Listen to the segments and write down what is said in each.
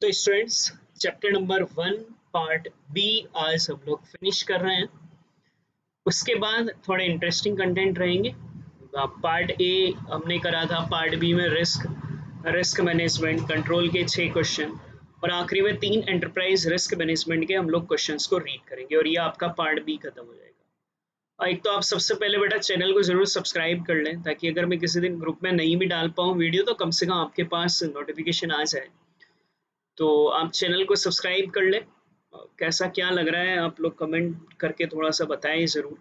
तो students, chapter number 1 part B आज हम लोग फिनिश कर रहे हैं। उसके बाद थोड़े इंटरेस्टिंग कंटेंट रहेंगे। पार्ट ए हमने करा था, पार्ट बी में रिस्क मैनेजमेंट कंट्रोल के 6 क्वेश्चन, और आखिरी में 3 एंटरप्राइज रिस्क मैनेजमेंट के हम लोग क्वेश्चंस को रीड करेंगे और ये आपका पार्ट बी खत्म हो जाएगा। और एक तो आप सबसे पहले बेटा चैनल को जरूर सब्सक्राइब कर लें, ताकि अगर मैं किसी दिन ग्रुप में नहीं भी डाल पाऊँ वीडियो तो कम से कम आपके पास नोटिफिकेशन आ जाए। तो आप चैनल को सब्सक्राइब कर लें। कैसा क्या लग रहा है आप लोग कमेंट करके थोड़ा सा बताएं ज़रूर।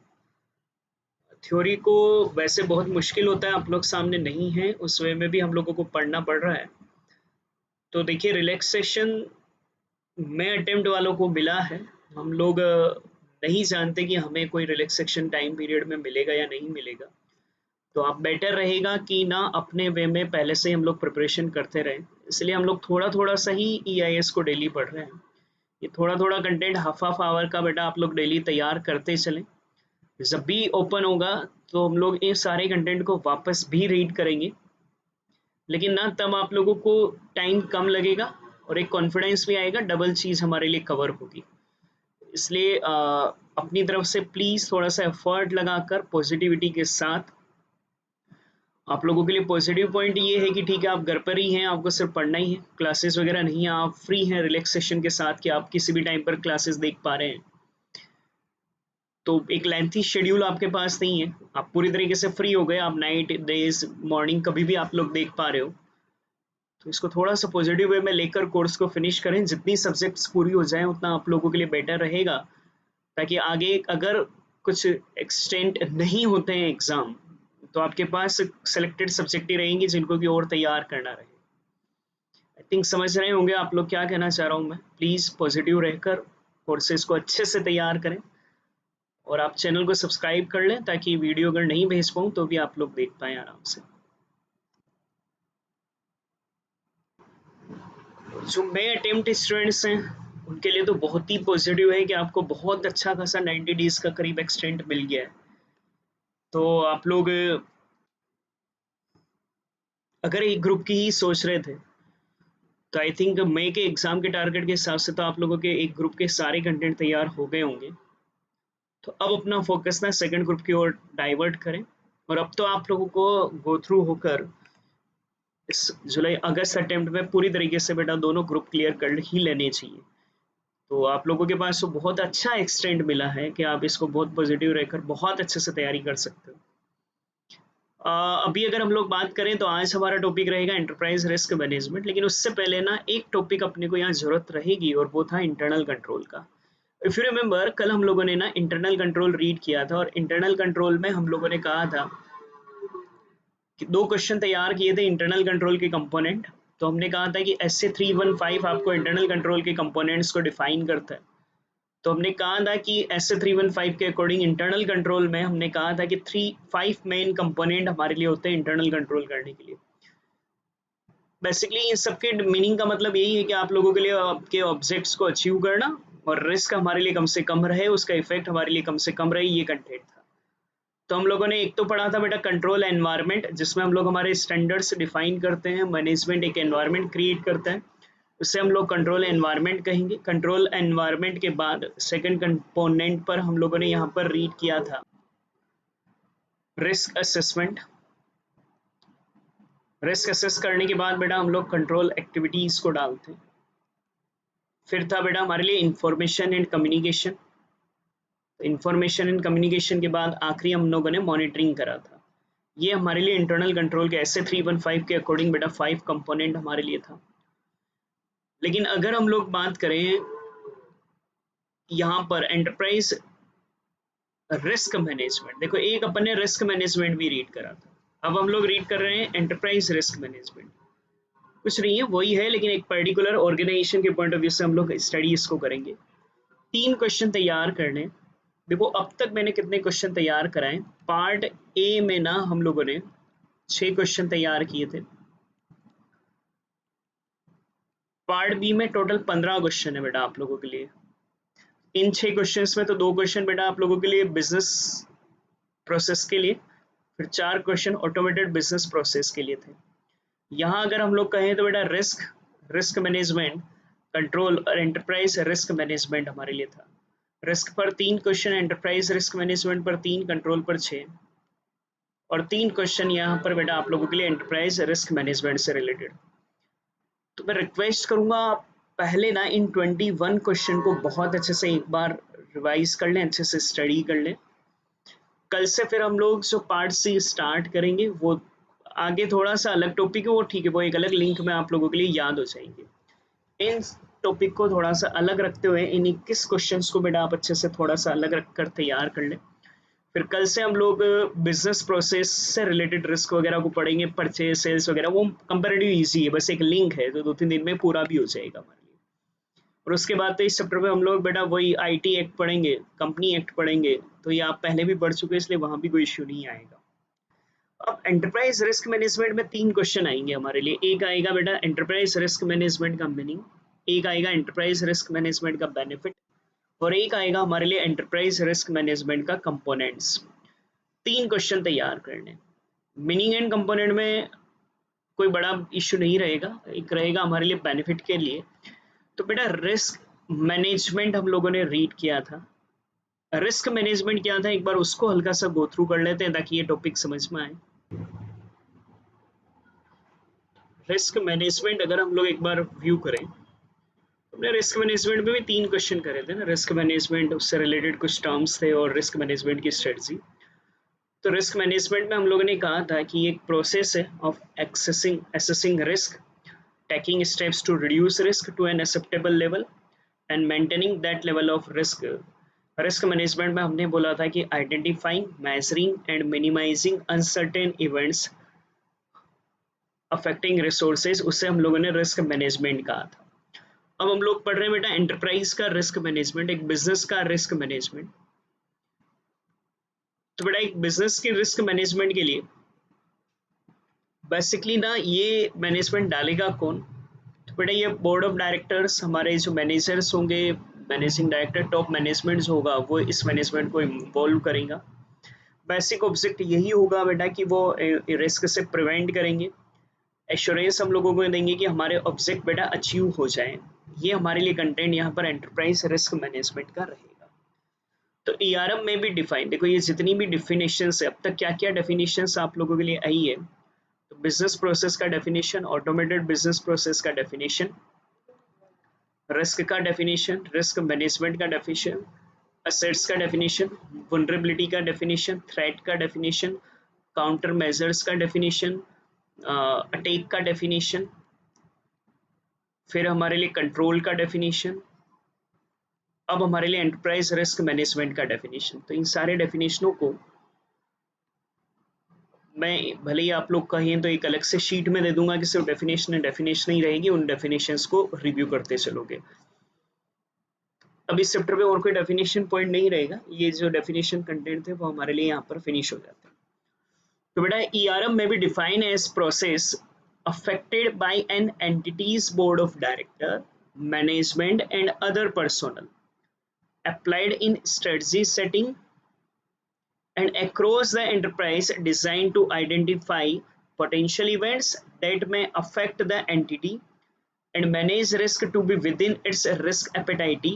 थ्योरी को वैसे बहुत मुश्किल होता है, आप लोग सामने नहीं है, उस वे में भी हम लोगों को पढ़ना पड़ रहा है। तो देखिए, रिलैक्सेशन में अटेम्प्ट वालों को मिला है। हम लोग नहीं जानते कि हमें कोई रिलैक्सेशन टाइम पीरियड में मिलेगा या नहीं मिलेगा। तो आप बेटर रहेगा कि ना अपने वे में पहले से ही हम लोग प्रिपरेशन करते रहें। इसलिए हम लोग थोड़ा थोड़ा सा ही EIS को डेली पढ़ रहे हैं। ये थोड़ा थोड़ा कंटेंट हाफ हाफ आवर का बेटा आप लोग डेली तैयार करते चलें। जब भी ओपन होगा तो हम लोग ये सारे कंटेंट को वापस भी रीड करेंगे, लेकिन ना तब आप लोगों को टाइम कम लगेगा और एक कॉन्फिडेंस भी आएगा, डबल चीज़ हमारे लिए कवर होगी। इसलिए अपनी तरफ से प्लीज़ थोड़ा सा एफर्ट लगाकर पॉजिटिविटी के साथ। आप लोगों के लिए पॉजिटिव पॉइंट ये है कि ठीक है, आप घर पर ही हैं, आपको सिर्फ पढ़ना ही है, क्लासेस वगैरह नहीं है, आप फ्री हैं रिलैक्सेशन के साथ कि आप किसी भी टाइम पर क्लासेस देख पा रहे हैं। तो एक लेंथी शेड्यूल आपके पास नहीं है, आप पूरी तरीके से फ्री हो गए, आप नाइट डेज मॉर्निंग कभी भी आप लोग देख पा रहे हो। तो इसको थोड़ा सा पॉजिटिव वे में लेकर कोर्स को फिनिश करें, जितनी सब्जेक्ट्स पूरी हो जाए उतना आप लोगों के लिए बेटर रहेगा, ताकि आगे अगर कुछ एक्सटेंड नहीं होते हैं एग्जाम तो आपके पास सेलेक्टेड सब्जेक्ट ही रहेंगी जिनको की और तैयार करना रहे। आई थिंक समझ रहे होंगे आप लोग क्या कहना चाह रहा हूँ मैं। प्लीज़ पॉजिटिव रहकर कोर्सेज को अच्छे से तैयार करें, और आप चैनल को सब्सक्राइब कर लें ताकि वीडियो अगर नहीं भेज पाऊँ तो भी आप लोग देख पाएँ आराम से। जो नए अटेम्प्ट स्टूडेंट्स हैं उनके लिए तो बहुत ही पॉजिटिव है कि आपको बहुत अच्छा खासा 90 डेज का करीब एक्सटेंड मिल गया है। तो आप लोग अगर एक ग्रुप की ही सोच रहे थे तो आई थिंक मई के एग्जाम के टारगेट के हिसाब से तो आप लोगों के एक ग्रुप के सारे कंटेंट तैयार हो गए होंगे। तो अब अपना फोकस ना सेकंड ग्रुप की ओर डाइवर्ट करें, और अब तो आप लोगों को गो थ्रू होकर इस जुलाई अगस्त अटेम्प्ट में पूरी तरीके से बेटा दोनों ग्रुप क्लियर कर ही लेने चाहिए। तो आप लोगों के पास तो बहुत अच्छा एक्सटेंड मिला है कि आप इसको बहुत पॉजिटिव रहकर बहुत अच्छे से तैयारी कर सकते हो। अभी अगर हम लोग बात करें तो आज हमारा टॉपिक रहेगा एंटरप्राइज रिस्क मैनेजमेंट, लेकिन उससे पहले ना एक टॉपिक अपने को यहाँ जरूरत रहेगी और वो था इंटरनल कंट्रोल का। इफ यू रिमेम्बर, कल हम लोगों ने ना इंटरनल कंट्रोल रीड किया था, और इंटरनल कंट्रोल में हम लोगों ने कहा था कि 2 क्वेश्चन तैयार किए थे इंटरनल कंट्रोल के कंपोनेंट। तो हमने कहा था कि SA315 आपको इंटरनल कंट्रोल के कंपोनेंट्स को डिफाइन करता है। तो हमने कहा था कि SA315 के अकॉर्डिंग इंटरनल कंट्रोल में हमने कहा था कि 5 मेन कंपोनेंट हमारे लिए होते हैं इंटरनल कंट्रोल करने के लिए। बेसिकली इन सबके मीनिंग का मतलब यही है कि आप लोगों के लिए आपके ऑब्जेक्ट्स को अचीव करना और रिस्क हमारे लिए कम से कम रहे, उसका इफेक्ट हमारे लिए कम से कम रहे, ये कंटेंट था। तो हम लोगों ने एक तो पढ़ा था बेटा कंट्रोल एनवायरनमेंट, जिसमें हम लोग हमारे स्टैंडर्ड्स डिफाइन करते हैं, मैनेजमेंट एक एनवायरनमेंट क्रिएट करता है, उससे हम लोग कंट्रोल एनवायरनमेंट कहेंगे। कंट्रोल एनवायरनमेंट के बाद सेकंड कंपोनेंट पर हम लोगों ने यहाँ पर रीड किया था रिस्क असेसमेंट। रिस्क असेस करने के बाद बेटा हम लोग कंट्रोल एक्टिविटीज को डालते हैं। फिर था बेटा हमारे लिए information and communication. Information and communication के बाद आखिरी हम लोगों ने मॉनिटरिंग करा था। ये हमारे लिए इंटरनल कंट्रोल के SA315 के अकॉर्डिंग बेटा 5 कंपोनेंट हमारे लिए था। लेकिन अगर हम लोग बात करें यहाँ पर एंटरप्राइज रिस्क मैनेजमेंट, देखो एक अपन ने रिस्क मैनेजमेंट भी रीड करा था, अब हम लोग रीड कर रहे हैं एंटरप्राइज रिस्क मैनेजमेंट। कुछ नहीं है, वही है, लेकिन एक पर्टिकुलर ऑर्गेनाइजेशन के पॉइंट ऑफ व्यू से हम लोग स्टडी इसको करेंगे। 3 क्वेश्चन तैयार करने। देखो अब तक मैंने कितने क्वेश्चन तैयार कराए। पार्ट ए में ना हम लोगों ने 6 क्वेश्चन तैयार किए थे। पार्ट बी में टोटल 15 क्वेश्चन है बेटा आप लोगों के लिए। इन 6 क्वेश्चंस में तो 2 क्वेश्चन बेटा आप लोगों के लिए बिजनेस प्रोसेस के लिए, फिर 4 क्वेश्चन ऑटोमेटेड बिजनेस प्रोसेस के लिए थे। यहाँ अगर हम लोग कहें तो बेटा रिस्क मैनेजमेंट कंट्रोल और एंटरप्राइज रिस्क मैनेजमेंट हमारे लिए था। रिस्क पर 3 क्वेश्चन, एंटरप्राइज रिस्क मैनेजमेंट पर 3, कंट्रोल पर 6 और 3 क्वेश्चन यहाँ पर बेटा आप लोगों के लिए एंटरप्राइज रिस्क मैनेजमेंट से रिलेटेड। तो मैं रिक्वेस्ट करूंगा पहले ना इन 21 क्वेश्चन को बहुत अच्छे से एक बार रिवाइज कर लें, अच्छे से स्टडी कर लें। कल से फिर हम लोग जो पार्ट सी स्टार्ट करेंगे वो आगे थोड़ा सा अलग टॉपिक है, वो ठीक है, वो एक अलग लिंक में आप लोगों के लिए याद हो जाएंगे। इन टॉपिक को थोड़ा सा अलग रखते हुए इन 21 क्वेश्चंस को बेटा आप अच्छे से थोड़ा सा अलग रखकर तैयार कर लें। फिर कल से हम लोग बिजनेस प्रोसेस से रिलेटेड रिस्क वगैरह को पढ़ेंगे, परचेज सेल्स वगैरह, वो कंपैरेटिव इजी है, बस एक लिंक है तो 2-3 दिन में पूरा भी हो जाएगा हमारे लिए। और उसके बाद तो इस चैप्टर में हम लोग बेटा वही आईटी एक्ट पढ़ेंगे, कंपनी एक्ट पढ़ेंगे, तो ये आप पहले भी पढ़ चुके हैं इसलिए वहां भी कोई इश्यू नहीं आएगा। अब एंटरप्राइज रिस्क मैनेजमेंट में 3 क्वेश्चन आएंगे हमारे लिए। एक आएगा बेटा एंटरप्राइज रिस्क मैनेजमेंट का मीनिंग, एक आएगा एंटरप्राइज रिस्क मैनेजमेंट का बेनिफिट और एक आएगा हमारे लिए एंटरप्राइज रिस्क मैनेजमेंट का कंपोनेंट्स। 3 क्वेश्चन तैयार करने। मीनिंग एंड कंपोनेंट में कोई बड़ा इश्यू नहीं रहेगा, एक रहेगा हमारे लिए बेनिफिट के लिए। तो बेटा रिस्क मैनेजमेंट हम लोगों ने रीड किया था, रिस्क मैनेजमेंट क्या था एक बार उसको हल्का सा गो थ्रू कर लेते हैं ताकि ये टॉपिक समझ में आए। रिस्क मैनेजमेंट अगर हम लोग एक बार व्यू करें, हमने रिस्क मैनेजमेंट में भी 3 क्वेश्चन करे थे ना, रिस्क मैनेजमेंट उससे रिलेटेड कुछ टर्म्स थे और रिस्क मैनेजमेंट की स्ट्रेटजी। तो रिस्क मैनेजमेंट में हम लोगों ने कहा था कि एक प्रोसेस है of assessing risk, taking steps to reduce risk to an acceptable level and maintaining that level of risk. Risk management में हमने बोला था कि identifying, measuring and minimising uncertain events affecting resources, उससे हम लोगों ने रिस्क मैनेजमेंट कहा था। अब हम लोग पढ़ रहे हैं बेटा एंटरप्राइज का रिस्क मैनेजमेंट, एक बिजनेस का रिस्क मैनेजमेंट। तो बेटा एक बिजनेस के रिस्क मैनेजमेंट के लिए बेसिकली ना ये मैनेजमेंट डालेगा कौन? तो बेटा ये बोर्ड ऑफ डायरेक्टर्स, हमारे जो मैनेजर्स होंगे, मैनेजिंग डायरेक्टर, टॉप मैनेजमेंट होगा, वो इस मैनेजमेंट को इन्वॉल्व करेगा। बेसिक ऑब्जेक्ट यही होगा बेटा कि वो रिस्क से प्रिवेंट करेंगे, एश्योरेंस हम लोगों को देंगे कि हमारे ऑब्जेक्ट बेटा अचीव हो जाए। ये हमारे लिए कंटेंट यहाँ पर एंटरप्राइज रिस्क मैनेजमेंट का रहेगा। तो ERM में भी डिफाइन, देखो ये जितनी भी डिफिनेशन है अब तक क्या क्या डिफिनेशन आप लोगों के लिए आई है। तो बिजनेस प्रोसेस का डेफिनेशन, ऑटोमेटेड बिजनेस प्रोसेस का डेफिनेशन, रिस्क का डेफिनेशन, रिस्क मैनेजमेंट का डेफिनेशन, असेट्स का डेफिनेशन, वल्नरेबिलिटी का डेफिनेशन, थ्रेट का डेफिनेशन, काउंटर मेजर्स का डेफिनेशन, अटैक का डेफिनेशन, फिर हमारे लिए कंट्रोल का डेफिनेशन, अब हमारे लिए एंटरप्राइज रिस्क मैनेजमेंट का डेफिनेशन। तो इन सारे डेफिनेशनों को मैं भले ही आप लोग कहें तो एक अलग से शीट में दे दूंगा कि सिर्फ डेफिनेशन ही रहेगी, उन डेफिनेशंस को रिव्यू करते चलोगे। अब इस चैप्टर में और कोई डेफिनेशन पॉइंट नहीं रहेगा, ये जो डेफिनेशन कंटेंट थे वो हमारे लिए यहाँ पर फिनिश हो जाते हैं। तो बेटा ERM में भी define as process affected by an entity's board of director, management and other personnel, applied in strategy setting and across the enterprise, designed to identify potential events that may affect the entity and manage risk to be within its risk appetite।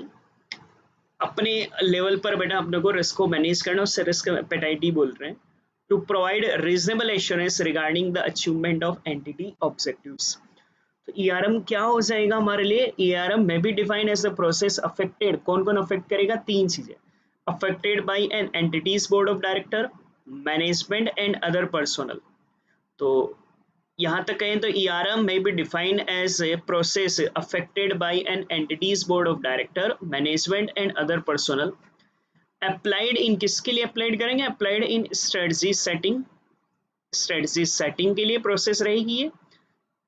अपने level पर बेटा अपने को risk को manage करना, उससे risk appetite बोल रहे हैं। To provide reasonable assurance regarding the achievement of entity objectives. तो ERM क्या हो जाएगा हमारे लिए? ERM में भी define as the process affected, कौन कौन अफेक्ट करेगा? 3 चीजें, affected by an entities board of director, management and other personnel. तो यहाँ तक कहें तो ERM may be defined as a process affected by an entity's board of director, management and other personnel, applied in किसके लिए applied करेंगे? Applied in strategy setting, strategy setting के लिए प्रोसेस रहेगी ये।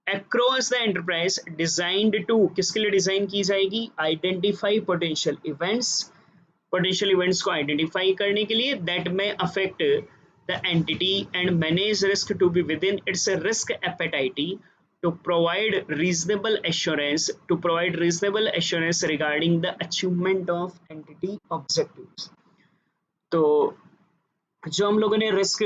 Across the enterprise, designed to, किसके लिए design की जाएगी? Identify potential events, potential events को आइडेंटिफाई करने के लिए, दैट में affect the entity and manage risk to be within its risk appetite, to provide reasonable assurance regarding the achievement of entity objectives। तो जो हम लोगों ने रिस्क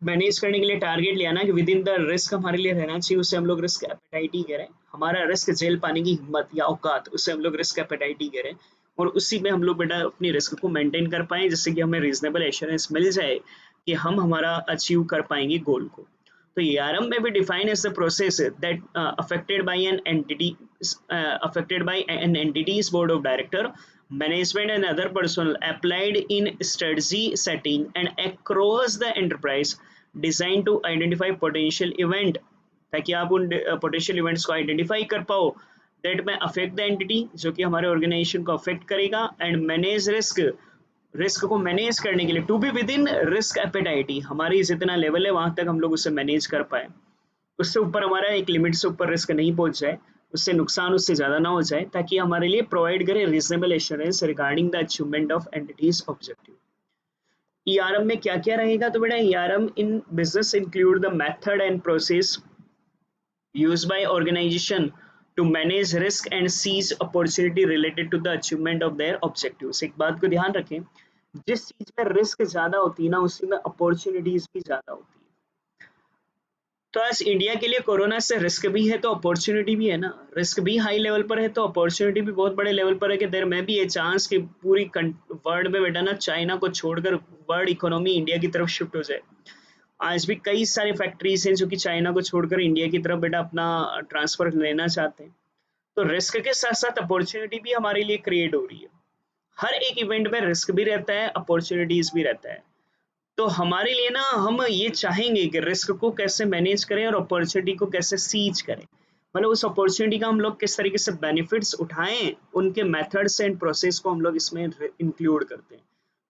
मैनेज करने के लिए टारगेट लिया ना कि विद इन द रिस्क हमारे लिए रहना चाहिए, उसे हम लोग रिस्क एपेटाइट ही कह रहे हैं। हमारा रिस्क झेल पाने की हिम्मत या औकात, उसे हम लोग रिस्क एपेटाइट ही करें, और उसी में हम लोग बेटा अपनी रिस्क को मेंटेन कर पाएं, जिससे कि हमें रीजनेबल एश्योरेंस मिल जाए कि हम हमारा अचीव कर पाएंगे गोल को। तो ERM में भी define as the process that affected by an entity's board of director, management and other personnel applied in strategy setting and across the enterprise, designed to identify potential event, ताकि आप उन potential events को identify कर पाओ that में affect the entity, जो कि हमारे ऑर्गेनाइजेशन को अफेक्ट करेगा, एंड मैनेज रिस्क, रिस्क को मैनेज करने के लिए to be within risk appetite, हमारी जितना लेवल है वहां तक हम लोग उसे मैनेज कर पाए, उससे ऊपर हमारा एक लिमिट से ऊपर रिस्क नहीं पहुंच जाए, उससे नुकसान उससे ज़्यादा ना हो जाए, ताकि हमारे लिए प्रोवाइड करे reasonable assurance regarding the achievement of entities objective. ERM में क्या क्या रहेगा, तो बेटा ERM in business include the method and process used by organization to manage risk and seize opportunity related to the achievement of their objectives। एक बात को ध्यान रखें, जिस चीज में रिस्क ज्यादा होती है ना, उसी में अपॉर्चुनिटीज भी ज्यादा होती है। तो आज इंडिया के लिए कोरोना से रिस्क भी है तो अपॉर्चुनिटी भी है ना, रिस्क भी हाई लेवल पर है तो अपॉर्चुनिटी भी बहुत बड़े लेवल पर है, कि देर में भी ये चांस कि पूरी वर्ल्ड में बेटा ना चाइना को छोड़कर वर्ल्ड इकोनॉमी इंडिया की तरफ शिफ्ट हो जाए। आज भी कई सारे फैक्ट्रीज हैं जो कि चाइना को छोड़कर इंडिया की तरफ बेटा अपना ट्रांसफर लेना चाहते हैं। तो रिस्क के साथ साथ अपॉर्चुनिटी भी हमारे लिए क्रिएट हो रही है। हर एक इवेंट में रिस्क भी रहता है, अपॉर्चुनिटीज भी रहता है। तो हमारे लिए ना हम ये चाहेंगे कि रिस्क को कैसे मैनेज करें और अपॉर्चुनिटी को कैसे सीज करें, मतलब उस अपॉर्चुनिटी का हम लोग किस तरीके से बेनिफिट्स उठाएं, उनके मेथड्स एंड प्रोसेस को हम लोग इसमें इंक्लूड करते हैं।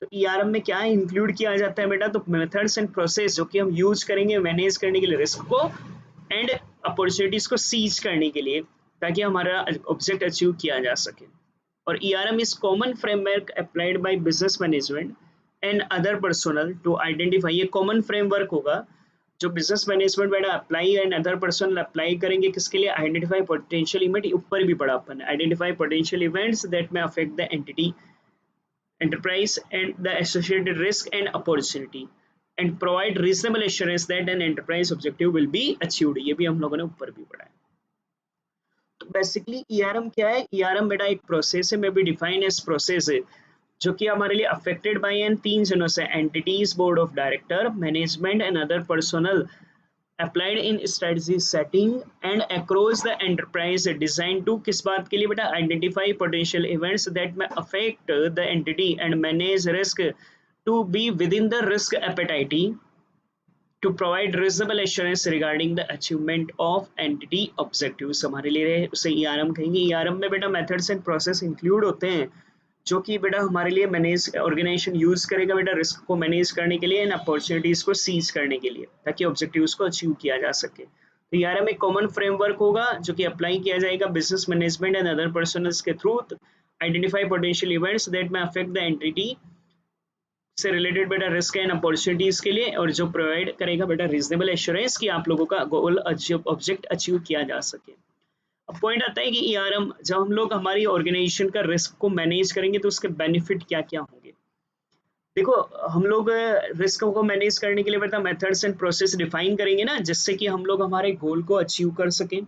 तो ERM में क्या इंक्लूड किया जाता है बेटा, तो मेथड्स एंड प्रोसेस जो कि हम यूज करेंगे मैनेज करने के लिए रिस्क को एंड अपॉर्चुनिटीज को सीज करने के लिए, ताकि हमारा ऑब्जेक्ट अचीव किया जा सके। और ERM is common framework applied by business management and other personnel to identify, ये कॉमन फ्रेमवर्क होगा जो बिजनेस मैनेजमेंट बेटा apply and other personnel apply करेंगे, किसके लिए, आइडेंटिफाई पोटेंशियल इवेंट, ऊपर भी पढ़ा अपन, आइडेंटिफाई पोटेंशियल इवेंट्स दैट में affect the entity enterprise and the associated risk and opportunity and provide reasonable assurance that an enterprise objective will be achieved, ये भी हम लोगों ने ऊपर भी पढ़ा है। तो बेसिकली ERM क्या है, ERM बेटा एक प्रोसेस है, में भी डिफाइन एज प्रोसेस है जो कि हमारे लिए अफेक्टेड बाय एन तीन जनों से, entities, board of director, management and other personal applied in strategy setting and across the enterprise, designed to किस बात के लिए बेटा, identify potential events that may affect the entity and manage risk to be within the risk appetite to provide reasonable assurance regarding the achievement of entity objectives। हमारे लिए उसे ERM कहेंगे। ERM में बेटा methods and process include होते हैं जो कि बेटा हमारे लिए मैनेज ऑर्गेनाइजेशन यूज करेगा बेटा रिस्क को मैनेज करने के लिए एंड अपॉर्चुनिटीज को सीज करने के लिए, ताकि ऑब्जेक्टिव्स को अचीव किया जा सके। तो ERM एक कॉमन फ्रेमवर्क होगा जो कि अप्लाई किया जाएगा business management and other personnels के थ्रू, आइडेंटिफाई पोटेंशियल इवेंट्स दैट में अफेक्ट द एंटिटी से रिलेटेड बेटा रिस्क एंड अपॉर्चुनिटीज के लिए, और जो प्रोवाइड करेगा बेटा रीजनेबल एश्योरेंस कि आप लोगों का गोल ऑब्जेक्ट अचीव किया जा सके। अब पॉइंट आता है कि ERM जब हम लोग हमारी ऑर्गेनाइजेशन का रिस्क को मैनेज करेंगे तो उसके बेनिफिट क्या क्या होंगे। देखो हम लोग रिस्क को मैनेज करने के लिए बेटा मेथड्स एंड प्रोसेस डिफाइन करेंगे ना, जिससे कि हम लोग हमारे गोल को अचीव कर सकें,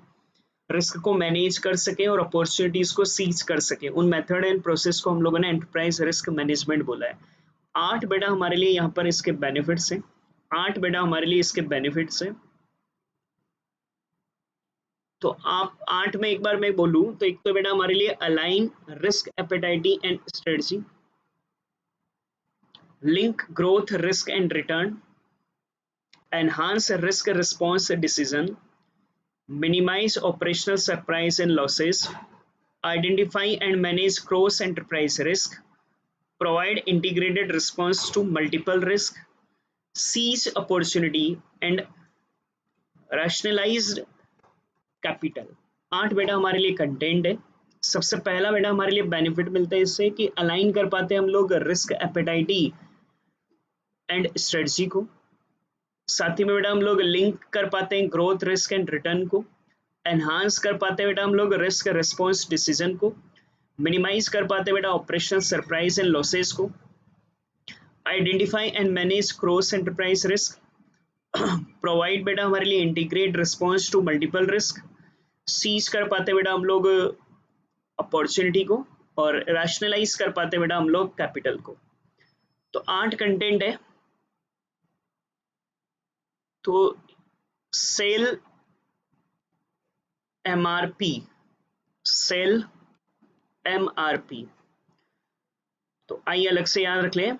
रिस्क को मैनेज कर सकें और अपॉर्चुनिटीज को सीज कर सकें। उन मेथड एंड प्रोसेस को हम लोगों ने एंटरप्राइज रिस्क मैनेजमेंट बोला है। 8 बेटा हमारे लिए यहाँ पर इसके बेनिफिट्स हैं, 8 बेटा हमारे लिए इसके बेनिफिट्स हैं। तो आप 8 में एक बार मैं बोलूं तो एक तो बेटा हमारे लिए align risk appetite and strategy, link growth risk and return, enhance risk response decision, minimise operational surprise and losses, identify and manage cross enterprise risk, provide integrated response to multiple risk, seize opportunity and rationalised capital. 8 बेटा हमारे लिए content है। सबसे पहला बेटा हमारे लिए benefit मिलता है इससे कि अलाइन कर पाते हैं हम लोग रिस्क एपेटाइटी एंड स्ट्रेटजी को, साथ ही में बेटा हम लोग लिंक कर पाते हैं ग्रोथ रिस्क एंड रिटर्न को, एनहांस कर पाते हैं बेटा हम लोग रिस्क रिस्पॉन्स डिसीजन को, मिनिमाइज कर पाते हैं बेटा ऑपरेशनल सरप्राइज एंड लॉसेस को, identify and manage cross enterprise risk, provide बेटा हमारे लिए integrate response to multiple risk, seize कर पाते बेटा हम लोग अपॉर्चुनिटी को, और रैशनलाइज कर पाते बेटा हम लोग कैपिटल को। तो 8 कंटेंट है। तो सेल एमआरपी, सेल एमआरपी, तो आई अलग से याद रख ले।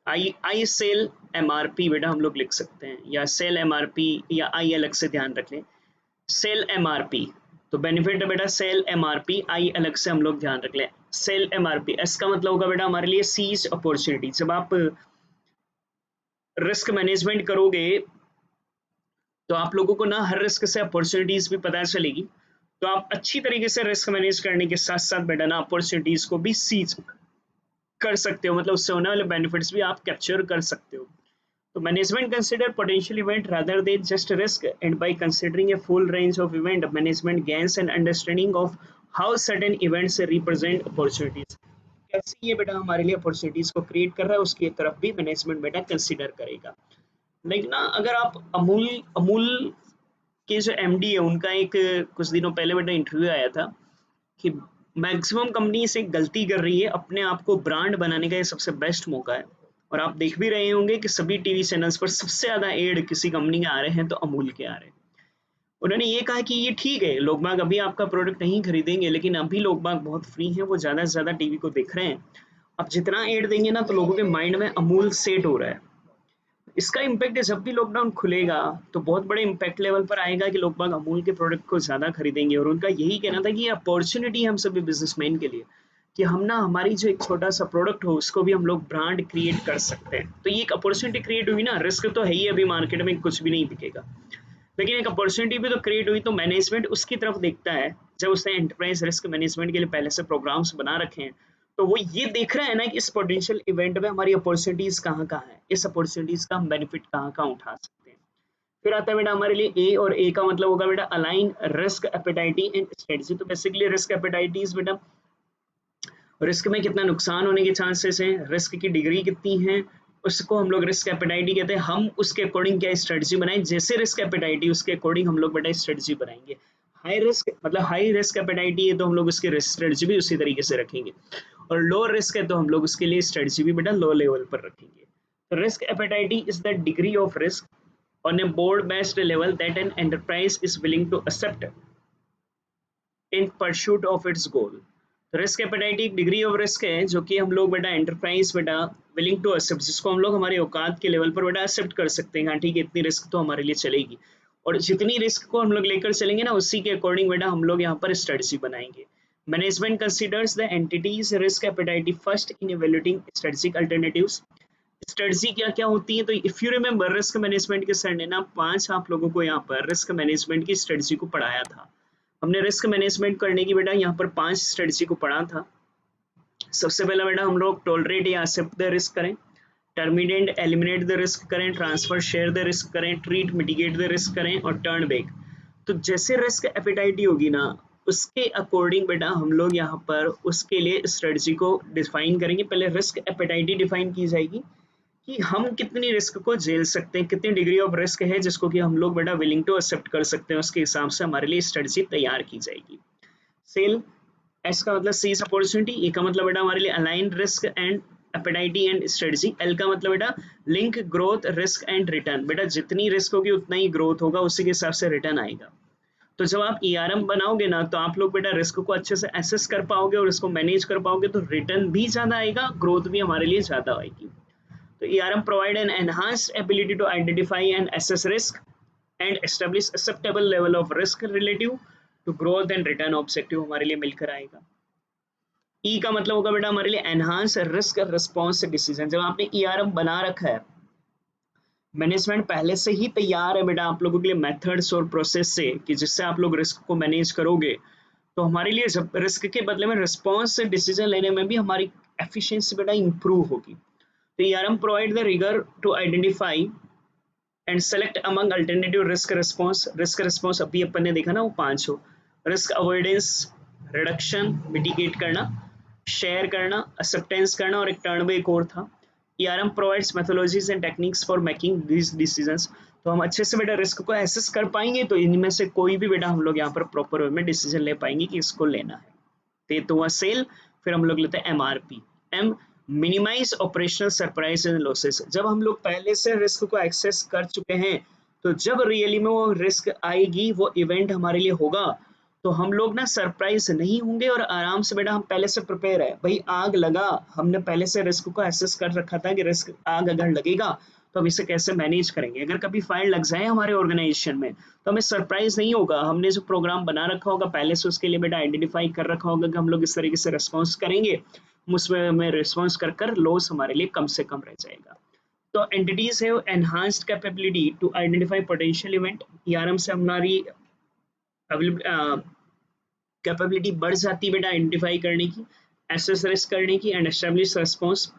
आई सेल एमआरपी बेटा हम लोग लिख सकते हैं, या सेल एमआरपी, या आई अलग से ध्यान रख लें। सेल एमआरपी, तो बेनिफिट है बेटा सेल एमआरपी, आई अलग से हम लोग ध्यान रख लें। सेल एमआरपी, इसका मतलब होगा बेटा हमारे लिए सीज अपॉर्चुनिटी। जब आप रिस्क मैनेजमेंट करोगे तो आप लोगों को ना हर रिस्क से अपॉर्चुनिटीज भी पता चलेगी। तो आप अच्छी तरीके से रिस्क मैनेज करने के साथ साथ बेटा ना अपॉर्चुनिटीज को भी सीज कर सकते हो, मतलब उससे होने वाले बेनिफिट्स भी आप कैप्चर कर सकते हो। तो management consider potential event rather than just risk, and by considering a full range of event, management gains an understanding of how certain events represent opportunities. कैसे ये बेटा हमारे लिए अपॉर्चुनिटीज को क्रिएट कर रहा है उसकी तरफ भी मैनेजमेंट बेटा कंसिडर करेगा। लाइक ना अगर आप अमूल अमूल के जो एमडी है उनका एक कुछ दिनों पहले बेटा इंटरव्यू आया था कि मैक्सिमम कंपनीज एक गलती कर रही है, अपने आप को ब्रांड बनाने का ये सबसे बेस्ट मौका है। और आप देख भी रहे होंगे कि सभी टीवी चैनल्स पर सबसे ज्यादा एड किसी कंपनी के आ रहे हैं तो अमूल के आ रहे हैं। उन्होंने ये कहा कि ये ठीक है, लोग बाग अभी आपका प्रोडक्ट नहीं खरीदेंगे, लेकिन अभी लोग बाग बहुत फ्री हैं, वो ज्यादा से ज्यादा टीवी को देख रहे हैं। अब जितना एड देंगे ना तो लोगों के माइंड में अमूल सेट हो रहा है। इसका इम्पैक्ट जब भी लॉकडाउन खुलेगा तो बहुत बड़े इम्पैक्ट लेवल पर आएगा कि लोग बाग अमूल के प्रोडक्ट को ज्यादा खरीदेंगे। और उनका यही कहना था कि ये अपॉर्चुनिटी है हम सभी बिजनेसमैन के लिए कि हम ना हमारी जो एक छोटा सा प्रोडक्ट हो उसको भी हम लोग ब्रांड क्रिएट कर सकते हैं। तो ये एक अपॉर्चुनिटी क्रिएट हुई ना, रिस्क तो है ही, अभी मार्केट में कुछ भी नहीं बिकेगा, लेकिन एक अपॉर्चुनिटी भी तो क्रिएट हुई। तो मैनेजमेंट उसकी तरफ देखता है जब उसने एंटरप्राइज रिस्क मैनेजमेंट के लिए पहले से प्रोग्राम्स बना रखे हैं, तो वो ये देख रहा है ना कि इस पोटेंशियल इवेंट में हमारी अपॉर्चुनिटीज कहाँ कहाँ है, इस अपॉर्चुनिटीज का हम बेनिफिट कहाँ कहाँ उठा सकते हैं। फिर आता है बेटा हमारे लिए ए, और ए का मतलब होगा बेटा align risk appetite and strategy. तो बेसिकली रिस्क एपेटाइटीज बेटा रिस्क में कितना नुकसान होने के चांसेस हैं, रिस्क की डिग्री कितनी है, उसको हम लोग रिस्क एपेटाइटी कहते हैं। हम उसके अकॉर्डिंग क्या स्ट्रेटजी बनाएं, जैसे रिस्क एपेटाइटी उसके अकॉर्डिंग हम लोग बेटा स्ट्रेटजी बनाएंगे। हाई रिस्क मतलब हाई रिस्क एपेटाइटी है तो हम लोग उसकी स्ट्रेटजी भी उसी तरीके से रखेंगे, और लो रिस्क है तो हम लोग उसके लिए स्ट्रेटजी भी बेटा लो लेवल पर रखेंगे। Risk appetite is the degree of risk on a board based level that an enterprise is willing to accept in pursuit of its goal। Risk appetite एक डिग्री ऑफ रिस्क है जो कि हम लोग बेटा एंटरप्राइज बेटा विलिंग टू एक्सेप्ट, जिसको हम लोग हमारे औकात के लेवल पर बेटा एक्सेप्ट कर सकते हैं। हाँ ठीक है, इतनी रिस्क तो हमारे लिए चलेगी, और जितनी रिस्क को हम लोग लेकर चलेंगे ना उसी के अकॉर्डिंग बेटा हम लोग यहाँ पर स्ट्रेटजी बनाएंगे। Management considers the entities risk appetite first in evaluating strategic alternatives. Strategy क्या क्या होती है, तो if you remember risk management के सर ने ना 5 आप लोगों को यहाँ पर रिस्क मैनेजमेंट की स्ट्रेटजी को पढ़ाया था। हमने रिस्क मैनेजमेंट करने की बेटा यहाँ पर 5 स्ट्रेटजी को पढ़ा था। सबसे पहला बेटा हम लोग टॉलरेट या एक्सेप्ट द रिस्क करें, टर्मिनेट एलिमिनेट द रिस्क करें, ट्रांसफर शेयर द रिस्क करें, ट्रीट मिटिगेट द रिस्क करें, और टर्न बैक। तो जैसे रिस्क एपेटाइटी होगी ना उसके अकॉर्डिंग बेटा हम लोग यहाँ पर उसके लिए स्ट्रेटजी को डिफाइन करेंगे। पहले रिस्क एपेटाइटी डिफाइन की जाएगी कि हम कितनी रिस्क को झेल सकते हैं, कितनी डिग्री ऑफ रिस्क है जिसको कि हम लोग बेटा विलिंग टू एक्सेप्ट कर सकते हैं, उसके हिसाब से हमारे लिए स्ट्रेटजी तैयार की जाएगी। सेल, एस का मतलब सीज अपॉर्चुनिटी, ए का मतलब बेटा हमारे लिए align risk and appetite and strategy, L का मतलब बेटा link growth risk and return. बेटा जितनी रिस्क होगी उतना ही ग्रोथ होगा, उसी के हिसाब से रिटर्न आएगा। तो जब आप ईआरएम बनाओगे ना तो आप लोग बेटा रिस्क को अच्छे से एसेस कर पाओगे और इसको मैनेज कर पाओगे, तो रिटर्न भी ज्यादा आएगा, ग्रोथ भी हमारे लिए ज्यादा आएगी। तो ERM provide an enhanced ability to identify and assess risk and establish acceptable level of risk relative to growth and return objective हमारे लिए मिलकर आएगा। E का मतलब होगा बेटा हमारे लिए एनहांस रिस्क रिस्पॉन्स डिसीजन। जब आपने ERM बना रखा है, मैनेजमेंट पहले से ही तैयार है बेटा आप लोगों के लिए मेथड्स और प्रोसेस से कि जिससे आप लोग रिस्क को मैनेज करोगे, तो हमारे लिए जब रिस्क के बदले में रिस्पॉन्स से डिसीजन लेने में भी हमारी एफिशिएंसी बेटा इंप्रूव होगी। तो ERM provide the rigor to identify and select among alternative risk response। risk response अभी अपन ने देखा ना वो 5 हो, रिस्क अवॉइडेंस, रिडक्शन मिटिगेट करना, शेयर करना, एक्सेप्टेंस करना, और एक टर्न बैक और था। ERM provides methodologies and techniques for making these decisions। तो हम अच्छे से बेटा रिस्क को एसेस कर पाएंगे, तो इनमें से कोई भी बेटा हम लोग यहाँ पर प्रॉपर वे में डिसीजन ले पाएंगे कि इसको लेना है। तो हुआ सेल। फिर हम लोग लेते हैं MRP। M, minimise operational surprise and losses. जब हम लोग पहले से रिस्क को एक्सेस कर चुके हैं, तो जब रियली में वो रिस्क आएगी, वो इवेंट हमारे लिए होगा, तो हम लोग ना सरप्राइज नहीं होंगे और आराम से बेटा हम पहले से प्रिपेयर है। भाई आग लगा, हमने पहले से रिस्क को एसेस कर रखा था कि रिस्क आग अगर लगेगा तो हम इसे कैसे मैनेज करेंगे। अगर कभी फायर लग जाए हमारे ऑर्गेनाइजेशन में, तो हमें सरप्राइज नहीं होगा। हमने जो प्रोग्राम बना रखा होगा पहले से, उसके लिए बेटा आइडेंटिफाई कर रखा होगा कि हम लोग इस तरीके से रिस्पॉन्स करेंगे, उसमें हमें रिस्पॉन्स कर कर लॉस हमारे लिए कम से कम रह जाएगा। तो entities have enhanced capability to identify potential event. ERM से हमारी कैपेबिलिटी बढ़ जाती है बेटा आइडेंटिफाई करने की, एसेस रिस्क करने की and establish response,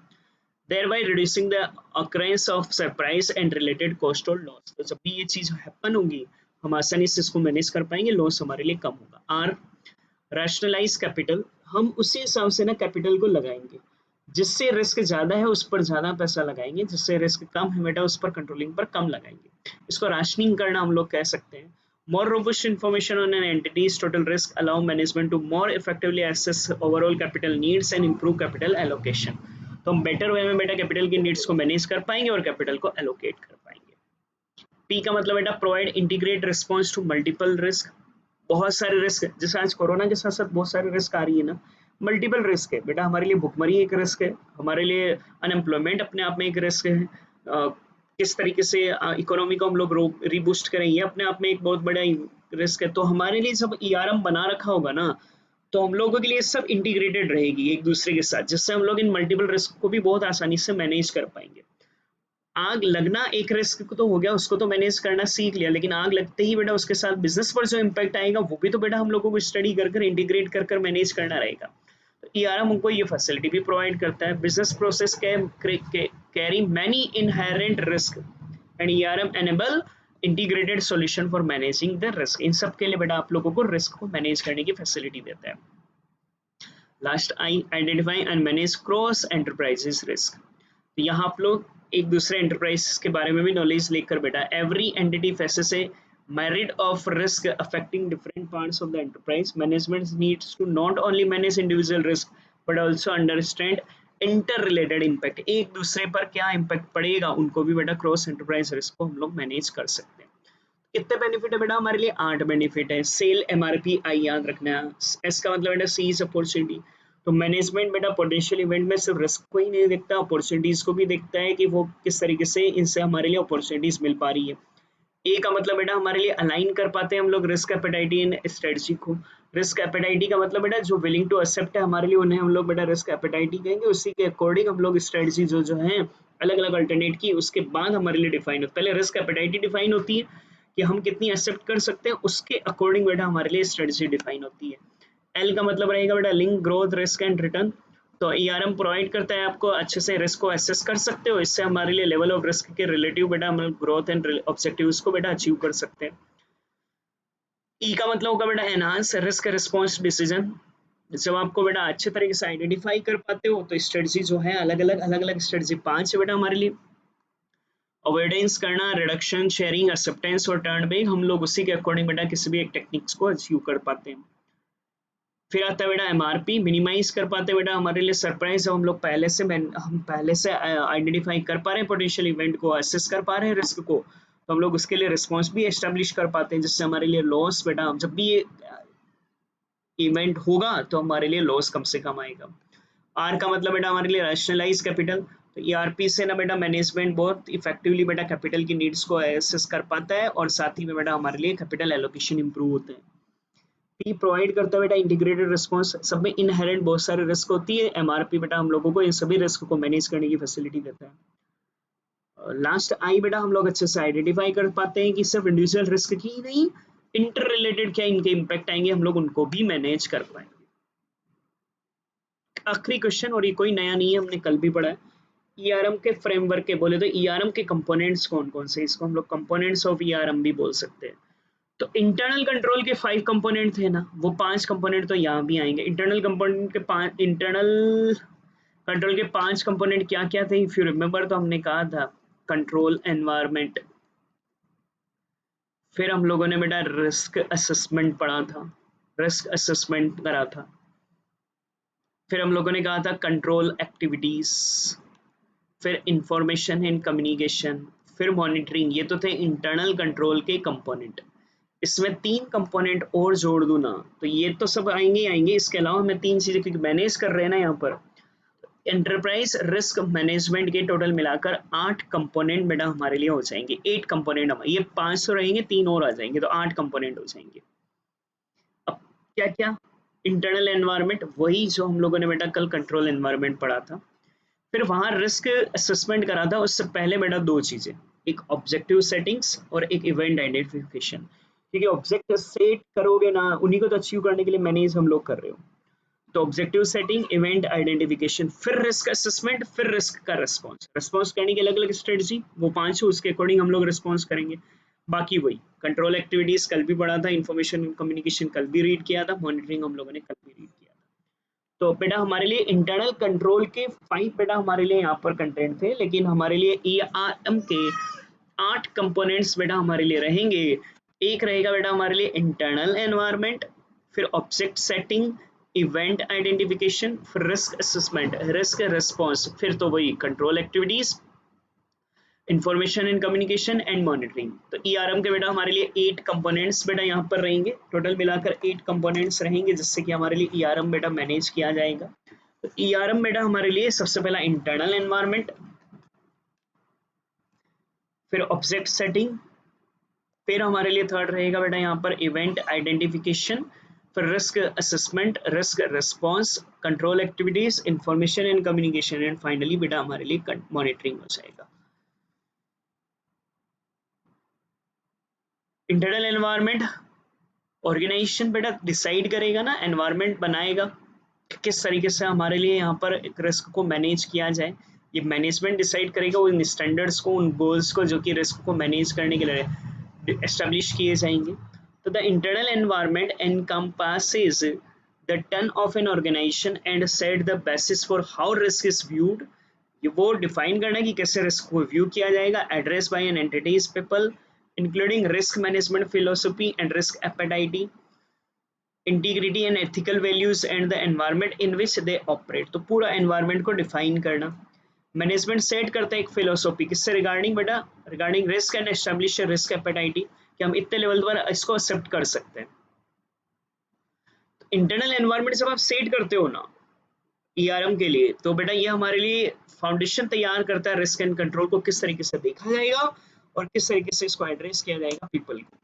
thereby reducing the occurrence of surprise and related cost or loss। तो जब भी ये चीज हैपन होगी, हम आसानी से इसको मैनेज कर पाएंगे, लॉस हमारे लिए कम होगा। R, rationalise capital. हम उसी हिसाब से ना कैपिटल को लगाएंगे, जिससे रिस्क ज्यादा है उस पर ज्यादा पैसा लगाएंगे, जिससे रिस्क कम है बेटा उस पर कंट्रोलिंग पर कम लगाएंगे। इसको राशनिंग करना हम लोग कह सकते हैं। More robust information on an entity's total risk allow management to more effectively assess overall capital needs and improve capital allocation। तो हम बेटर वे में बेटा कैपिटल की नीड्स को मैनेज कर पाएंगे और कैपिटल को एलोकेट कर पाएंगे। पी का मतलब बेटा provide integrate response to multiple risk. बहुत सारे रिस्क, जैसे आज कोरोना के साथ साथ बहुत सारे रिस्क आ रही है ना, मल्टीपल रिस्क है बेटा। हमारे लिए भुखमरी एक रिस्क है, हमारे लिए अनएम्प्लॉयमेंट अपने आप में एक रिस्क है, किस तरीके से इकोनॉमी को हम लोग रीबूस्ट करें, ये अपने आप में एक बहुत बड़ा रिस्क है। तो हमारे लिए जब ERM बना रखा होगा ना, तो हम लोगों के लिए सब इंटीग्रेटेड रहेगी एक दूसरे के साथ, जिससे हम लोग इन मल्टीपल रिस्क को भी बहुत आसानी से मैनेज कर पाएंगे। आग लगना एक रिस्क तो हो गया, उसको तो मैनेज करना सीख लिया, लेकिन आग लगते ही बेटा उसके साथ बिजनेस पर जो इम्पैक्ट आएगा वो भी तो बेटा हम लोगों को स्टडी कर कर इंटीग्रेट कर कर मैनेज करना रहेगा। तो ERM हमको ये फैसिलिटी भी प्रोवाइड करता है। Business process carry many inherent risk and ERM enable integrated solution for managing the risk. इन सब के लिए बेटा आप लोगों को रिस्क को मैनेज करने की फैसिलिटी देता है। Last, I, identify and manage cross enterprises risk. तो यहाँ आप लोग एक दूसरे एंटरप्राइज के बारे में भी नॉलेज लेकर बेटा, every entity faces A myriad of risk affecting different parts of the enterprise. Management needs to not only manage individual risk but also understand interrelated impact। एक दूसरे पर क्या इम्पैक्ट पड़ेगा उनको भी बेटा क्रॉस एंटरप्राइज रिस्क को हम लोग मैनेज कर सकते हैं। कितने बेनिफिट है बेटा हमारे लिए? 8 बेनिफिट है। सेल, MRP, आई याद रखना है। एस का मतलब बेटा सीज अपॉर्चुनिटी। तो मैनेजमेंट बेटा पोटेंशियल इवेंट में सिर्फ रिस्क को ही नहीं देखता, अपॉर्चुनिटीज को भी देखता है कि वो किस तरीके से इनसे हमारे लिए अपॉर्चुनिटीज मिल पा रही है। ए का मतलब बेटा हमारे लिए अलाइन कर पाते हैं हम लोग रिस्क एपेटाइटी एंड स्ट्रेटजी को। रिस्क एपेटाइटी का मतलब बेटा जो विलिंग टू एक्सेप्ट है हमारे लिए, उन्हें हम लोग बेटा रिस्क एपेटाइटी कहेंगे। उसी के अकॉर्डिंग हम लोग स्ट्रेटजी जो जो है अलग अलग अल्टरनेट की, उसके बाद हमारे लिए डिफाइन होता है। पहले रिस्क एपेटाइटी डिफाइन होती है कि हम कितनी एक्सेप्ट कर सकते हैं, उसके अकॉर्डिंग बेटा हमारे लिए स्ट्रेटजी डिफाइन होती है। एल का मतलब रहेगा बेटा link, growth, risk and return. तो ERM प्रोवाइड करता है आपको अच्छे से रिस्क को एसेस कर सकते हो, इससे हमारे लिए लेवल ऑफ रिस्क के रिलेटिव बेटा हम ग्रोथ एंड ऑब्जेक्टिव्स को बेटा अचीव कर सकते हैं। ई का मतलब होगा बेटा एनहांस रिस्क रिस्पॉन्स डिसीजन। जब आपको बेटा अच्छे तरीके से आइडेंटिफाई कर पाते हो तो स्ट्रेटजी जो है अलग अलग स्ट्रेटजी 5 है बेटा हमारे लिए। अवॉइडेंस करना, रिडक्शन, शेयरिंग, एक्सेप्टेंस और टर्न बैक, हम लोग उसी के अकॉर्डिंग बेटा किसी भी एक टेक्निक्स को अचीव कर पाते हैं। फिर आता है बेटा MRP, मिनिमाइज कर पाते हैं बेटा हमारे लिए सरप्राइज। हम लोग पहले से आइडेंटिफाई कर पा रहे हैं पोटेंशियल इवेंट को, असेस कर पा रहे हैं रिस्क को, तो हम लोग उसके लिए रिस्पॉन्स भी एस्टेब्लिश कर पाते हैं, जिससे हमारे लिए लॉस बेटा जब भी ये इवेंट होगा तो हमारे लिए लॉस कम से कम आएगा। आर का मतलब बेटा हमारे लिए रैशनलाइज कैपिटल। तो ERP से ना बेटा मैनेजमेंट बहुत इफेक्टिवली बेटा कैपिटल की नीड्स को एसेस कर पाता है और साथ ही में बेटा हमारे लिए कैपिटल एलोकेशन इंप्रूव होते हैं। पी प्रोवाइड करता है बेटा इंटीग्रेटेड रिस्पांस। सब में इनहेरेंट बहुत सारे रिस्क होती है, MRP बेटा हम लोगों को इन सभी रिस्क को मैनेज करने की फैसिलिटी देता है। लास्ट आई बेटा हम लोग अच्छे से आइडेंटिफाई कर पाते हैं कि सिर्फ इंडिविजुअल रिस्क की ही नहीं, इंटर रिलेटेड क्या इनके इम्पैक्ट आएंगे, हम लोग उनको भी मैनेज कर पाएंगे। आखिरी क्वेश्चन, और ये कोई नया नहीं है, हमने कल भी पढ़ा है। ERM के फ्रेमवर्क के बोले तो ERM के कंपोनेंट्स कौन कौन से, इसको हम लोग कंपोनेंट्स ऑफ ERM भी बोल सकते हैं। तो इंटरनल कंट्रोल के 5 कंपोनेंट थे ना, वो 5 कंपोनेंट तो यहाँ भी आएंगे। इंटरनल कंट्रोल के 5 कंपोनेंट क्या क्या थे, इफ यू रिमेम्बर, तो हमने कहा था कंट्रोल एनवायरनमेंट, फिर हम लोगों ने बेटा रिस्क असेसमेंट पढ़ा था, रिस्क असेसमेंट करा था। फिर हम लोगों ने कहा था कंट्रोल एक्टिविटीज, फिर इंफॉर्मेशन एंड कम्युनिकेशन, फिर मॉनिटरिंग। ये तो थे इंटरनल कंट्रोल के कंपोनेंट। इसमें 3 कंपोनेंट और जोड़ दूं ना तो ये तो सब आएंगे ही आएंगे। इसके अलावा मैं 3 चीजें क्योंकि मैनेज कर रहे हैं ना यहाँ पर, एंटरप्राइज रिस्क मैनेजमेंट के टोटल मिलाकर 8 कंपोनेंट बेटा हमारे लिए हो जाएंगे। 8 कंपोनेंट हम, ये 500 रहेंगे, 3 और आ जाएंगे तो 8 कंपोनेंट हो जाएंगे। अब क्या क्या, इंटरनल एनवायरनमेंट वही जो हम लोगों ने बेटा कल कंट्रोल एनवायरनमेंट पढ़ा था। फिर वहां रिस्क असेसमेंट करा था, उससे पहले बेटा 2 चीजें, एक ऑब्जेक्टिव सेटिंग्स और एक इवेंट आइडेंटिफिकेशन। क्योंकि ऑब्जेक्टिव सेट करोगे ना, उन्हीं को तो अचीव करने के लिए मैनेज हम लोग कर रहे हो। तो ऑब्जेक्टिव सेटिंग, इवेंट आइडेंटिफिकेशन, फिर रिस्क असेसमेंट, फिर रिस्क का रिस्पॉन्स। रिस्पॉन्स करने की अलग अलग स्ट्रेटजी, वो 5 उसके अकॉर्डिंग हम लोग रिस्पॉन्स करेंगे। बाकी वही कंट्रोल एक्टिविटीज कल भी पढ़ा था, इंफॉर्मेशन कम्युनिकेशन कल भी रीड किया था, मॉनिटरिंग हम लोगों ने कल भी रीड किया था। तो बेटा हमारे लिए इंटरनल कंट्रोल के 5 बेटा हमारे लिए यहाँ पर कंटेंट थे, लेकिन हमारे लिए ERM के 8 कंपोनेंट्स बेटा हमारे लिए रहेंगे। एक रहेगा बेटा हमारे लिए इंटरनल एनवायरनमेंट, फिर ऑब्जेक्ट सेटिंग, इवेंट आइडेंटिफिकेशन, फिर रिस्क असेसमेंट, रिस्क रिस्पॉन्स, फिर तो वही control activities, information and communication and monitoring. तो ERM के बेटा हमारे लिए 8 कंपोनेंट्स बेटा यहाँ पर रहेंगे, टोटल मिलाकर 8 कंपोनेंट्स रहेंगे, जिससे कि हमारे लिए ERM बेटा मैनेज किया जाएगा। तो ERM बेटा हमारे लिए सबसे पहला इंटरनल एनवायरनमेंट, फिर ऑब्जेक्ट सेटिंग, फिर हमारे लिए थर्ड रहेगा बेटा यहाँ पर इवेंट आइडेंटिफिकेशन, फिर risk assessment, risk response, control activities, information and communication and finally बेटा हमारे लिए मॉनिटरिंग हो जाएगा। इंटरनल एनवायरनमेंट ऑर्गेनाइजेशन बेटा डिसाइड करेगा ना, एनवायरनमेंट बनाएगा कि किस तरीके से हमारे लिए यहाँ पर रिस्क को मैनेज किया जाए। ये मैनेजमेंट डिसाइड करेगा उन स्टैंडर्ड्स को, उन गोल्स को जो कि रिस्क को मैनेज करने के लिए एस्टेब्लिश किए जाएंगे। तो the internal environment encompasses the turn of an organization and set the basis for how risk is viewed। ये वो डिफाइन करना है कि कैसे रिस्क को व्यू किया जाएगा। Address by an entities people including risk management philosophy and risk appetite, integrity and ethical values and the environment in which they operate. तो पूरा एनवायरनमेंट को डिफाइन करना। मैनेजमेंट सेट करता है एक फिलोसॉफी किससे रिगार्डिंग बेटा, regarding risk and establish risk appetite, कि हम इतने लेवल पर इसको एक्सेप्ट कर सकते हैं। इंटरनल एनवायरनमेंट जब आप सेट करते हो ना ERM के लिए, तो बेटा ये हमारे लिए फाउंडेशन तैयार करता है रिस्क एंड कंट्रोल को किस तरीके से देखा जाएगा और किस तरीके से इसको एड्रेस किया जाएगा पीपल को।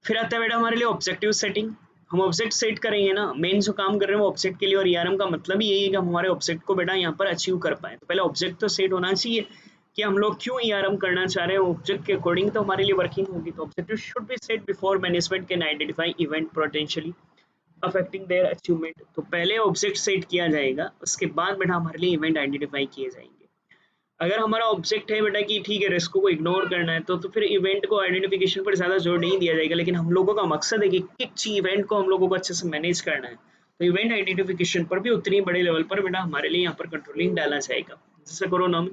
फिर आता है बेटा हमारे लिए ऑब्जेक्टिव सेटिंग। हम ऑब्जेक्ट सेट करेंगे ना, मेन जो काम कर रहे हैं वो ऑब्जेक्ट के लिए, और ERM का मतलब ही यही है कि हम हमारे ऑब्जेक्ट को बेटा यहाँ पर अचीव कर पाए। तो पहले ऑब्जेक्ट तो सेट होना चाहिए कि हम लोग क्यों ERM करना चाह रहे हैं, ऑब्जेक्ट के अकॉर्डिंग तो हमारे लिए वर्किंग होगी। तो objective should be set before management can identify event potentially affecting their achievement. तो पहले ऑब्जेक्ट सेट किया जाएगा, उसके बाद बेटा हमारे लिए इवेंट आइडेंटिफाई किए जाएंगे। अगर हमारा ऑब्जेक्ट है बेटा कि ठीक है रिस्क को इग्नोर करना है, तो फिर इवेंट को आइडेंटिफिकेशन पर ज़्यादा जोर नहीं दिया जाएगा। लेकिन हम लोगों का मकसद है कि किस इवेंट को हम लोगों को अच्छे से मैनेज करना है, तो इवेंट आइडेंटिफिकेशन पर भी उतनी बड़े लेवल पर बेटा हमारे लिए यहाँ पर कंट्रोलिंग डाला जाएगा। जैसे कोरोना में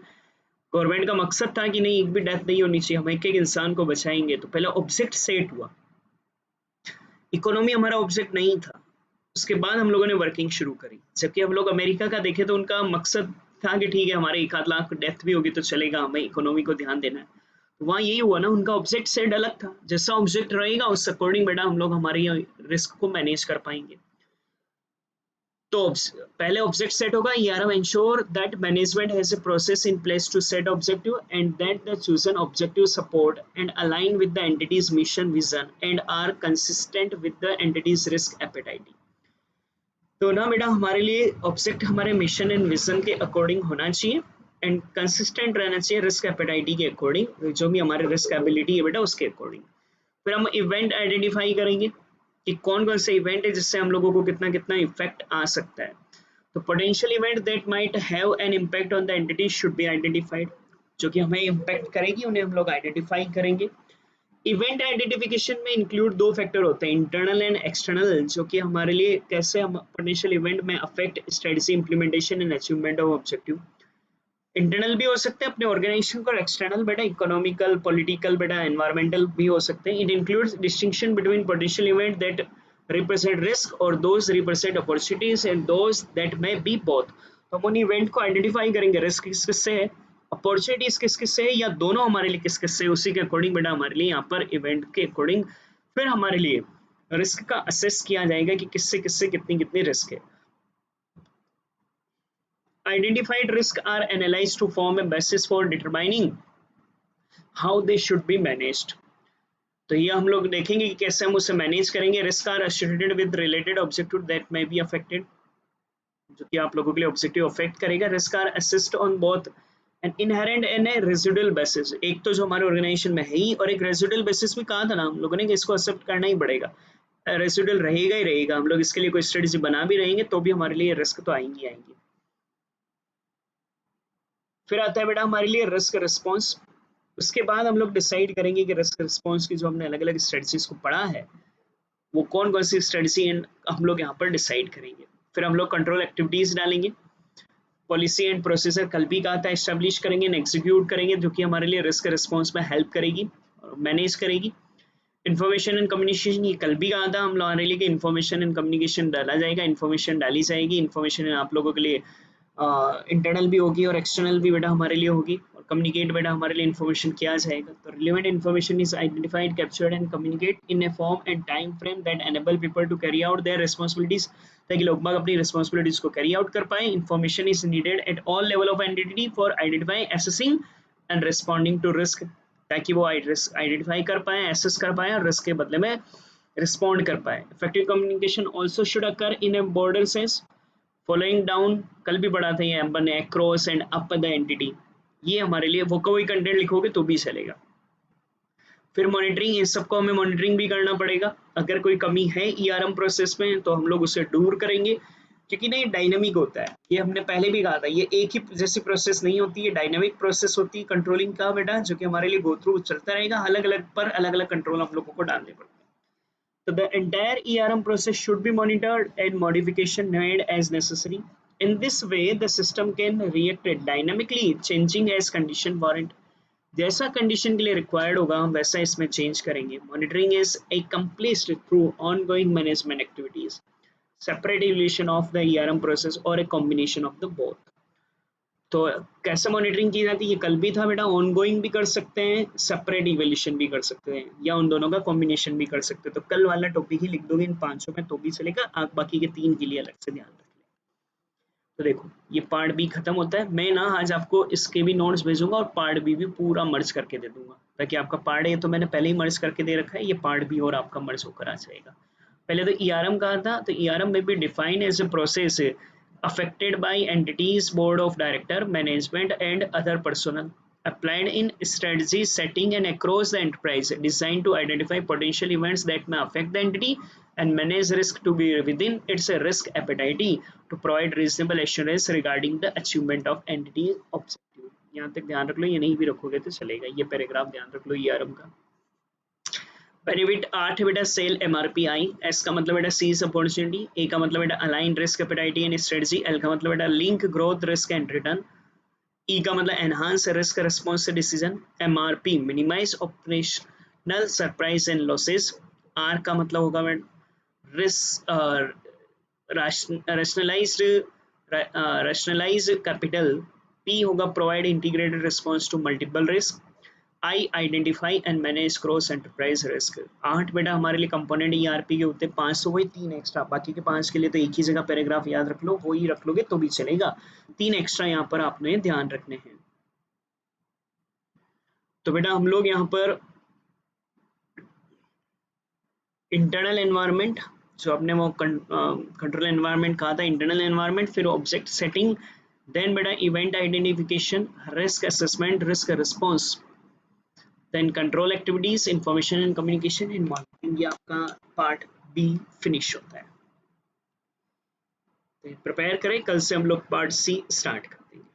गवर्नमेंट का मकसद था कि नहीं एक भी डेथ नहीं होनी चाहिए, हम एक एक इंसान को बचाएंगे, तो पहले ऑब्जेक्ट सेट हुआ। इकोनॉमी हमारा ऑब्जेक्ट नहीं था, उसके बाद हम लोगों ने वर्किंग शुरू करी। जबकि हम लोग अमेरिका का देखें तो उनका मकसद था कि ठीक है हमारे 1 आध लाख डेथ भी होगी तो चलेगा, हमें इकोनॉमी को ध्यान देना है। तो वहाँ यही हुआ ना, उनका ऑब्जेक्ट सेट अलग था। जैसा ऑब्जेक्ट रहेगा उस अकॉर्डिंग बेटा हम लोग हमारी रिस्क को मैनेज कर पाएंगे। तो पहले ऑब्जेक्ट सेट होगा, ERM ensure that management has a process in place to set objective and that the chosen objective support and align with the entity's mission vision and are consistent with the entity's risk appetite। तो ना बेटा हमारे लिए object हमारे mission and vision के according होना चाहिए and consistent रहना चाहिए रिस्क एपेटाइटी के अकॉर्डिंग, जो भी हमारे रिस्क एबिलिटी है बेटा उसके अकॉर्डिंग। फिर हम इवेंट आइडेंटिफाई करेंगे कि कौन कौन से इवेंट है जिससे हम लोगों को कितना कितना इफेक्ट आ सकता है। तो potential event that might have an impact on the entity should be identified, जो कि हमें इम्पैक्ट करेगी उन्हें हम लोग आइडेंटिफाई करेंगे। इवेंट आइडेंटिफिकेशन में इंक्लूड 2 फैक्टर होते हैं, इंटरनल एंड एक्सटर्नल, जो कि हमारे लिए कैसे हम पोटेंशियल इवेंट में affect strategy implementation and achievement of objective. Internal भी हो सकते हैं अपने ऑर्गेनाइजेशन को, एक्सटर्नल बेटा इकोनॉमिकल, पॉलिटिकल बेटा, एनवायरमेंटल भी हो सकते हैं। It includes distinction between potential event that represent risk और those represent opportunities and those that may be both. तो हम उन इवेंट को आइडेंटिफाई करेंगे, रिस्क किस किस से है, अपॉर्चुनिटीज किस किस से है, या दोनों हमारे लिए किस किस से है, उसी के अकॉर्डिंग बेटा हमारे लिए यहाँ पर इवेंट के अकॉर्डिंग फिर हमारे लिए रिस्क का असेस किया जाएगा कि किससे कितनी कितनी रिस्क है। Identified risks are analyzed to form a basis for determining how they should be managed. तो ये हम लोग देखेंगे कि कैसे हम उसे मैनेज करेंगे। Risk are associated with related objective that may be affected, जो कि आप लोगों के लिए ऑब्जेक्टिव अफेक्ट करेगा। Risk are assessed on both an inherent and a residual basis, एक तो जो हमारे ऑर्गेनाइजेशन में है ही, और एक रेजिडुअल बेसिस भी कहा था ना हम लोगों ने कि इसको एक्सेप्ट करना ही पड़ेगा, रेजिडुअल रहेगा ही रहेगा। हम लोग इसके लिए कोई स्ट्रेटजी बना भी रहेंगे तो भी हमारे लिए रिस्क तो आएंगी आएंगी। फिर आता है बेटा हमारे लिए रिस्क रिस्पॉन्स। उसके बाद हम लोग डिसाइड करेंगे कि रिस्क रिस्पॉन्स की जो हमने अलग अलग स्ट्रेटजीज को पढ़ा है वो कौन कौन सी स्ट्रेटजी हम लोग यहाँ पर डिसाइड करेंगे। फिर हम लोग कंट्रोल एक्टिविटीज डालेंगे, पॉलिसी एंड प्रोसीजर कल भी कहा था एस्टेब्लिश करेंगे एंड एग्जीक्यूट करेंगे, जो कि हमारे लिए रिस्क रिस्पॉन्स में हेल्प करेगी और मैनेज करेगी। इन्फॉर्मेशन एंड कम्युनिकेशन, ये कल भी कहा था हम लोगों ने लिए कि इन्फॉर्मेशन एंड कम्युनिकेशन डाला जाएगा, इन्फॉर्मेशन डाली जाएगी। इन्फॉर्मेशन आप लोगों के लिए इंटरनल भी होगी और एक्सटर्नल भी बेटा हमारे लिए होगी, और कम्युनिकेट बेटा हमारे लिए इन्फॉर्मेशन किया जाएगा। तो relevant information is identified, captured and communicate in a form and time frame that enable people to carry out their responsibilities, ताकि लोग बाग अपनी रिस्पॉन्सिबिलिटीज को कैरी आउट कर पाए। Information is needed at all level of entity for identifying, assessing and responding to risk, ताकि वो risk identify कर पाए, एसेस कर पाए और रिस्क के बदले में रिस्पॉन्ड कर पाए। Effective communication also should occur in A border sense, following down, कल भी पढ़ा था ये अपन ने, across and up the entity, ये हमारे लिए वो कोई कंटेंट लिखोगे तो भी चलेगा। फिर मॉनिटरिंग, इन सबको हमें मॉनिटरिंग भी करना पड़ेगा। अगर कोई कमी है ईआरएम प्रोसेस में तो हम लोग उसे दूर करेंगे, क्योंकि ना ये डायनेमिक होता है, ये हमने पहले भी कहा था, ये एक ही जैसी प्रोसेस नहीं होती है, डायनेमिक प्रोसेस होती है कंट्रोलिंग का बेटा, जो कि हमारे लिए गो थ्रू चलता रहेगा, अलग अलग पर अलग अलग कंट्रोल हम लोगों को डालने पड़ते हैं। So the entire ERM process should be monitored and modification made as necessary. In this way, the system can react dynamically, changing as condition warrant. जैसा कंडीशन के लिए रिक्वायर्ड होगा हम वैसा इसमें चेंज करेंगे। Monitoring is accomplished through ongoing management activities, separate evaluation of the ERM process or a combination of the both. तो कैसे मॉनिटरिंग की जाती है, ये कल भी था बेटा, ऑनगोइंग भी कर सकते हैं, सेपरेट इवैल्यूएशन भी कर सकते हैं, या उन दोनों का कॉम्बिनेशन भी कर सकते हैं। तो कल वाला टॉपिक ही लिख दोगे इन 500 में तो भी चलेगा, आप बाकी के 3 के लिए अलग से ध्यान रख लें। तो देखो ये पार्ट बी खत्म होता है, मैं ना आज आपको इसके भी नोट्स भेजूंगा और पार्ट बी भी पूरा मर्ज करके दे दूंगा, ताकि आपका पार्ट ए तो मैंने पहले ही मर्ज करके दे रखा है, ये पार्ट बी और आपका मर्ज होकर आ जाएगा। पहले तो ईआरएम कहा था, तो ईआरएम में भी define as a process affected by entities, board of director, management and other personnel, applied in strategy setting and across the enterprise, designed to identify potential events that may affect the entity and manage risk to be within its risk appetite to provide reasonable assurance regarding the achievement of entity objective। यहाँ तक ध्यान रख लो, ये नहीं भी रखोगे तो चलेगा, ये पैराग्राफ ध्यान रख लो ईआरएम का। बेनिफिट 8 बेटा सेल एमआरपीआई, एस का मतलब बेटा सीज अपॉर्चुनिटी, ए का मतलब बेटा align risk appetite and strategy, L का मतलब बेटा link growth risk and return, E का मतलब enhance risk response decision, MRP minimise operational surprise and losses, R का मतलब होगा बेटा रैशनलाइज कैपिटल, पी होगा provide integrated response to multiple risk, I identify and manage cross enterprise risk. 8 बेटा हमारे लिए कंपोनेंट ईआरपी के होते हैं, 5 तो वही 3 एक्स्ट्रा, बाकी के 5 के लिए तो एक ही जगह पैराग्राफ याद रख लो, वही रख लोगे तो भी चलेगा, 3 एक्स्ट्रा यहाँ पर आपने ध्यान रखने हैं। तो बेटा हम लोग यहाँ पर इंटरनल एनवायरनमेंट, जो आपने वो कंट्रोल एनवायरनमेंट कहा था, इंटरनल एनवायरनमेंट, फिर ऑब्जेक्ट सेटिंग, देन बेटा event identification, risk assessment, risk response, then control activities, information and communication and monitoring, ये आपका पार्ट बी फिनिश होता है। तो प्रिपेयर करें, कल से हम लोग पार्ट सी स्टार्ट करते हैं।